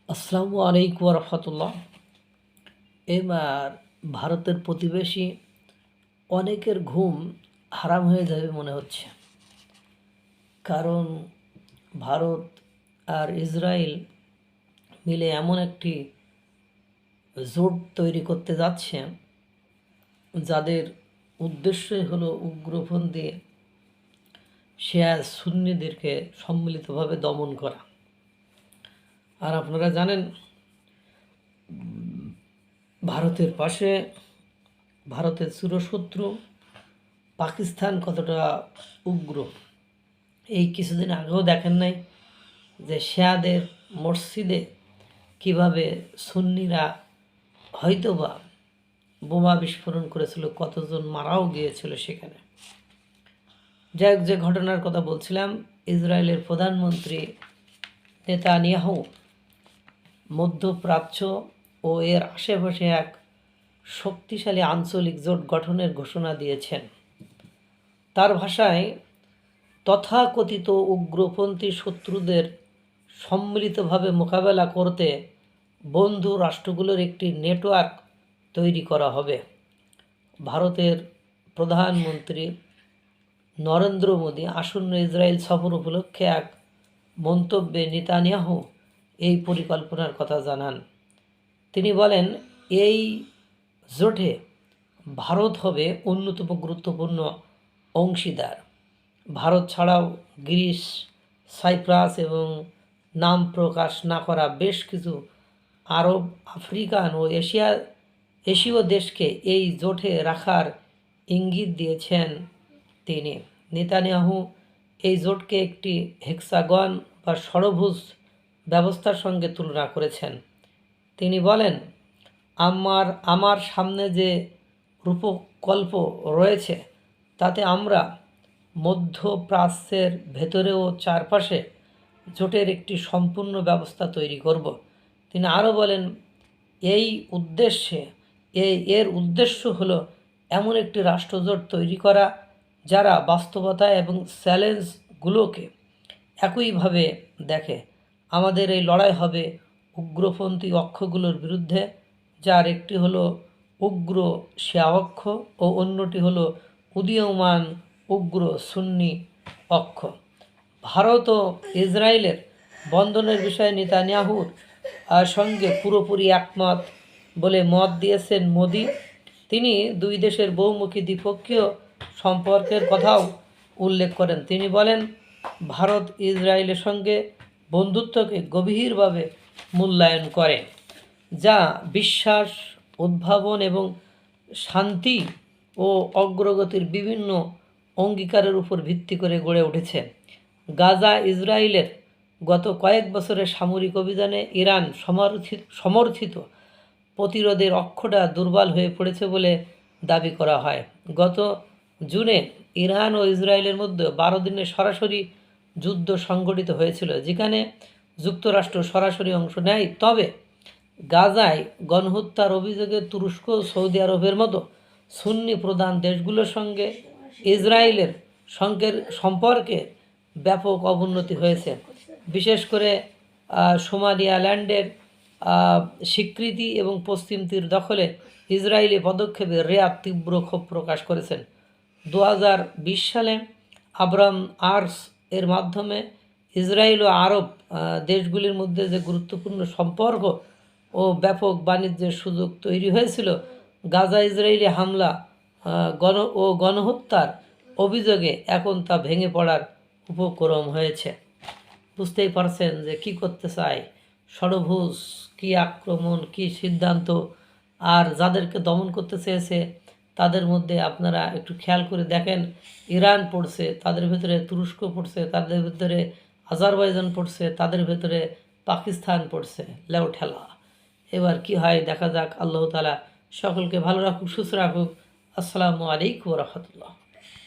আসসালামু আলাইকুম রহমতুল্লাহ। এবার ভারতের প্রতিবেশী অনেকের ঘুম হারাম হয়ে যাবে মনে হচ্ছে, কারণ ভারত আর ইসরায়েল মিলে এমন একটি জোট তৈরি করতে যাচ্ছে যাদের উদ্দেশ্যই হলো উগ্রপন্থী শিয়া সুন্নিদেরকে সম্মিলিতভাবে দমন করা। আর আপনারা জানেন ভারতের পাশে ভারতের চিরশত্রু পাকিস্তান কতটা উগ্র। এই কিছুদিন আগেও দেখেন নাই যে শিয়াদের মসজিদে কিভাবে সুন্নিরা হয়তোবা বোমা বিস্ফোরণ করেছিল, কতজন মারাও গিয়েছিল সেখানে। যাই হোক, যে ঘটনার কথা বলছিলাম, ইসরায়েলের প্রধানমন্ত্রী নেতানিয়াহু মধ্যপ্রাচ্য ও এর আশেপাশে এক শক্তিশালী আঞ্চলিক জোট গঠনের ঘোষণা দিয়েছেন। তার ভাষায়, তথাকথিত উগ্রপন্থী শত্রুদের সম্মিলিতভাবে মোকাবেলা করতে বন্ধু রাষ্ট্রগুলোর একটি নেটওয়ার্ক তৈরি করা হবে। ভারতের প্রধানমন্ত্রী নরেন্দ্র মোদী আসন্ন ইসরায়েল সফর উপলক্ষে এক মন্তব্যে নেতানিয়াহু এই পরিকল্পনার কথা জানান। তিনি বলেন, এই জোটে ভারত হবে অন্যতম গুরুত্বপূর্ণ অংশীদার। ভারত ছাড়াও গ্রিস, সাইপ্রাস এবং নাম প্রকাশ না করা বেশ কিছু আরব, আফ্রিকান ও এশীয় দেশকে এই জোটে রাখার ইঙ্গিত দিয়েছেন তিনি। নেতানিয়াহু এই জোটকে একটি হেক্সাগন বা ষড়ভুজ ব্যবস্থার সঙ্গে তুলনা করেছেন। তিনি বলেন, আমার সামনে যে রূপকল্প রয়েছে তাতে আমরা মধ্যপ্রাচ্যের ভেতরে ও চারপাশে জোটের একটি সম্পূর্ণ ব্যবস্থা তৈরি করব। তিনি আরও বলেন, এর উদ্দেশ্য হলো এমন একটি রাষ্ট্রজোট তৈরি করা যারা বাস্তবতা এবং চ্যালেঞ্জগুলোকে একইভাবে দেখে। আমাদের এই লড়াই হবে উগ্রপন্থী অক্ষগুলোর বিরুদ্ধে, যার একটি হলো উগ্র শিয়া অক্ষ ও অন্যটি হলো উদীয়মান উগ্র সুন্নি অক্ষ। ভারত ও ইসরায়েলের বন্ধনের বিষয়ে নেতানিয়াহুর সঙ্গে পুরোপুরি একমত বলে মত দিয়েছেন মোদি। তিনি দুই দেশের বহুমুখী দ্বিপক্ষীয় সম্পর্কের কথাও উল্লেখ করেন। তিনি বলেন, ভারত ইসরায়েলের সঙ্গে বন্ধুত্বকে গভীরভাবে মূল্যায়ন করে, যা বিশ্বাস, উদ্ভাবন এবং শান্তি ও অগ্রগতির বিভিন্ন অঙ্গীকারের উপর ভিত্তি করে গড়ে উঠেছে। গাজা ইসরায়েলের গত কয়েক বছরের সামরিক অভিযানে ইরান সমর্থিত প্রতিরোধের অক্ষটা দুর্বল হয়ে পড়েছে বলে দাবি করা হয়। গত জুনে ইরান ও ইসরায়েলের মধ্যে 12 দিনের সরাসরি যুদ্ধ সংঘটিত হয়েছিল, যেখানে যুক্তরাষ্ট্র সরাসরি অংশ নেয়। তবে গাজায় গণহত্যার অভিযোগে তুরস্ক, সৌদি আরবের মতো সুন্নি প্রধান দেশগুলোর সঙ্গে ইসরায়েলের সম্পর্কে ব্যাপক অবনতি হয়েছে। বিশেষ করে সোমালিয়াল্যান্ডের স্বীকৃতি এবং পশ্চিম তীর দখলে ইসরায়েলি পদক্ষেপে রিয়াদ তীব্র ক্ষোভ প্রকাশ করেছেন। 2020 সালে আব্রাম আর্স এর মাধ্যমে ইসরায়েল ও আরব দেশগুলির মধ্যে যে গুরুত্বপূর্ণ সম্পর্ক ও ব্যাপক বাণিজ্যের সুযোগ তৈরি হয়েছিল, গাজা ইসরায়েলি হামলা গণহত্যার অভিযোগে এখন তা ভেঙে পড়ার উপক্রম হয়েছে। বুঝতেই পারছেন যে কী করতে চায়, ষড়ভুজ, কী আক্রমণ, কী সিদ্ধান্ত। আর যাদেরকে দমন করতে চেয়েছে তাদের মধ্যে আপনারা একটু খেয়াল করে দেখেন, ইরান পড়ছে, তাদের ভেতরে তুরস্ক পড়ছে, তাদের ভেতরে আজারবাইজান পড়ছে, তাদের ভেতরে পাকিস্তান পড়ছে। লেও ঠেলা। এবার কি হয় দেখা যাক। আল্লাহ তাআলা সকলকে ভালো রাখুক, সুস্থ রাখুক। আসসালামু আলাইকুম রহমতুল্লাহ।